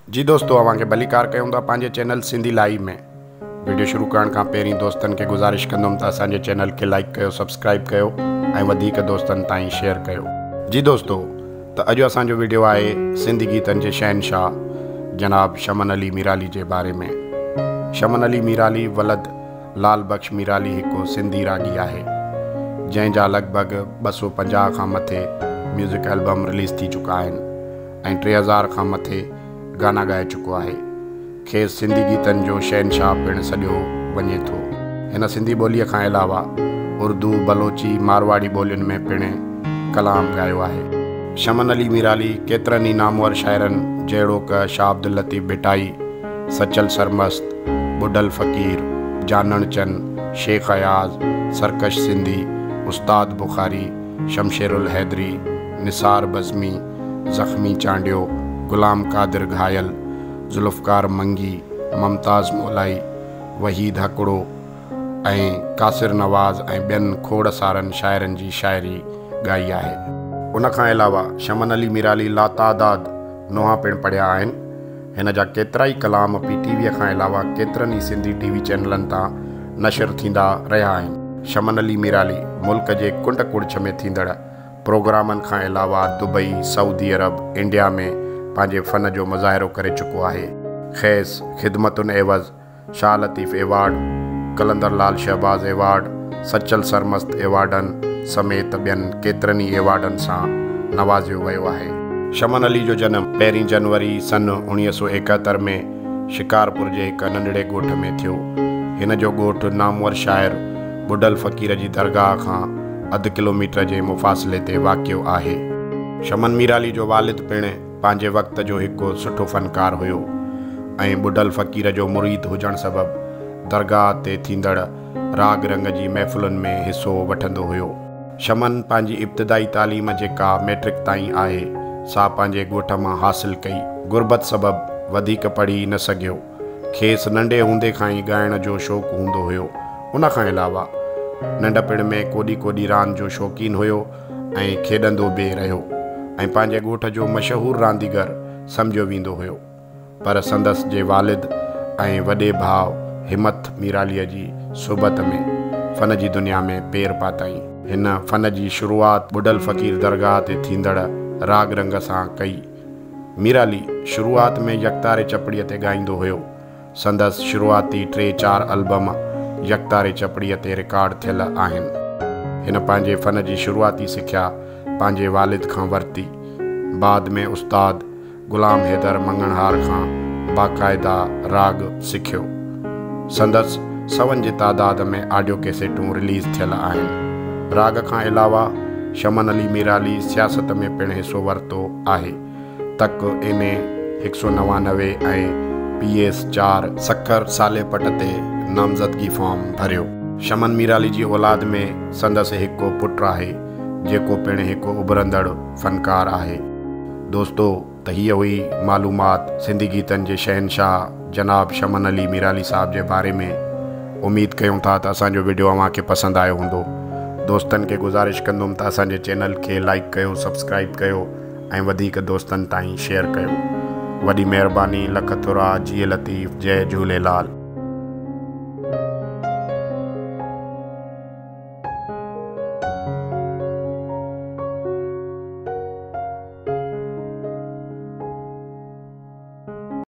जी दोस्तों, अवां खे भलीकार कयूं था पंहिंजे चैनल सिंधी लाइव में। वीडियो शुरू करण खां पहिरीं दोस्तनि खे गुज़ारिश कंदुमि त असांजे चैनल खे लाइक कयो, सब्सक्राइब कयो ऐं वधीक दोस्तनि ताईं शेयर कयो। जी दोस्तों, त अॼु असांजो वीडियो आहे सिंधी गीतनि जे शहनशाह जनाब शमन अली मीराली जे बारे में। शमन अली मीराली वलद लाल बख्श मीराली हिकु सिंधी रागी आहे जंहिंजा लॻभॻि 250 खां मथे म्यूज़िक एल्बम रिलीज़ थी चुका आहिनि ऐं 3000 खां मथे गाना ॻाए चुको आहे। खेसि सिंधी गीतनि जो शहनशाह पिणु सॾियो वञे थो। हिन सिंधी ॿोलीअ खां अलावा उर्दू, बलोची, मारवाड़ी ॿोलियुनि में पिणु कलाम ॻायो आहे। शमन अली मीराली केतिरनि ई नामवर शाइरनि जहिड़ोक शाह अब्दुल लतीफ़ भिटाई, सचल सरमस्त, बुॾल फ़क़ीर, जानण चंद, शेख अयाज़, सरकश सिंधी, उस्ताद बुखारी, शमशेरुल हैदरी, निसार बज़मी, ज़ख्मी चांडियो, गुलाम कादिर घायल, ज़ुल्फ़कार मंगी, मुमताज़ मोलाई, वहीद हकड़ो ऐं कासिर नवाज़ ऐं ॿियनि खोड़सारनि शाइरनि जी शाइरी ॻाई आहे। उन खां अलावा शमन अली मीराली लातादाद नुहा पिणु पढ़िया आहिनि। हिन जा केतिरा ई कलाम PTV खां अलावा केतिरनि ई सिंधी TV चैनलनि तां नशर थींदा रहिया आहिनि। शमन अली मीराली मुल्क जे कुंड कुड़छ में थींदड़ प्रोग्रामनि खां अलावा दुबई, सऊदी अरब, इंडिया में पंहिंजे फ़न जो मुज़ाहिरो करे चुको आहे। खेसि ख़िदमतुन एवज़, शाह लतीफ़ एवार्ड, कलंदर लाल शहबाज़ एवार्ड, सचल सरमस्त एवार्डनि समेत ॿियनि केतिरनि ई एवार्डनि सां नवाज़ियो वियो आहे। शमन अली जो जनमु 1 जनवरी सन 1971 में शिकारपुर जे हिकु नंढड़े ॻोठ में थियो। हिन जो ॻोठु नामवर शाइर बुॾल फ़क़ीर जी दरगाह खां 1/2 किलोमीटर जे मुफ़ासिले ते वाक़ियो आहे। शमन मीराली जो वालिद पिणु पंहिंजे वक़्त जो हिकु सुठो फ़नकार हुयो ऐं बुॾल फ़क़ीर जो मुरीद हुजण सबबि दरगाह ते थींदड़ राग रंग जी महफ़िलुनि में हिसो वठंदो हुयो। शमन पंहिंजी इब्तिदाई तालीम जेका मैट्रिक ताईं आहे सा पंहिंजे ॻोठ मां हासिल कई। गुरबत सबबि वधीक पढ़ी न सघियो। खेसि नंढे हूंदे खां ई ॻाइण जो शौक़ु हूंदो हुयो। उन खां अलावा नंढपिण में कोॾी रांदि जो शौक़ीन हुयो ऐं खेॾंदो बि रहियो ऐं पंहिंजे ॻोठ जो मशहूरु रांदीगर सम्झियो वेंदो हुयो। पर संदसि जे वालिद ऐं वॾे भाउ हिमत मीरालीअ जी सुबत में फ़न जी दुनिया में पेर पाताईं। हिन फ़न जी शुरूआति बुॾल फ़क़ीर दरगाह ते थींदड़ राग रंग सां कई। मीराली शुरूआति में यकतारे चपड़ीअ ते ॻाईंदो हुयो। संदसि शुरूआती 3-4 एल्बम यकतारे चपड़ीअ ते रिकॉर्ड थियल आहिनि। हिन पंहिंजे फ़न जी शुरूआती सिख्या पंहिंजे वालिद खां वरिती। बाद में उस्ताद गुलाम हैदर मंगणहार खां बाक़ाइदा राग सिखियो। संदसि 100 जी तादाद में ऑडियो कैसेटूं रिलीज़ थियल आहिनि। राग खां अलावा शमन अली मीराली सियासत में पिणु हिसो वरितो आहे। तक MA 199 ऐं PS 4 सखर साले पट ते नामज़दगी फॉर्म भरियो। शमन मीराली जी औलाद में संदसि हिकु पुटु आहे जेको पिणु हिकु उभरंदड़ फ़नकार आहे। दोस्तों, त हीअ हुई मालूमात सिंधी गीतनि जे शहनशाह जनाब शमन अली मीराली साहब जे बारे में। उमेद कयूं था त असांजो वीडियो अव्हां खे पसंदि आयो हूंदो। दोस्तनि खे गुज़ारिश कंदुमि त असांजे चैनल खे लाइक कयो, सब्सक्राइब कयो ऐं वधीक दोस्तनि ताईं शेयर कयो। वॾी महिरबानी। लख थोरा। जी लतीफ़। जय झूलेलाल।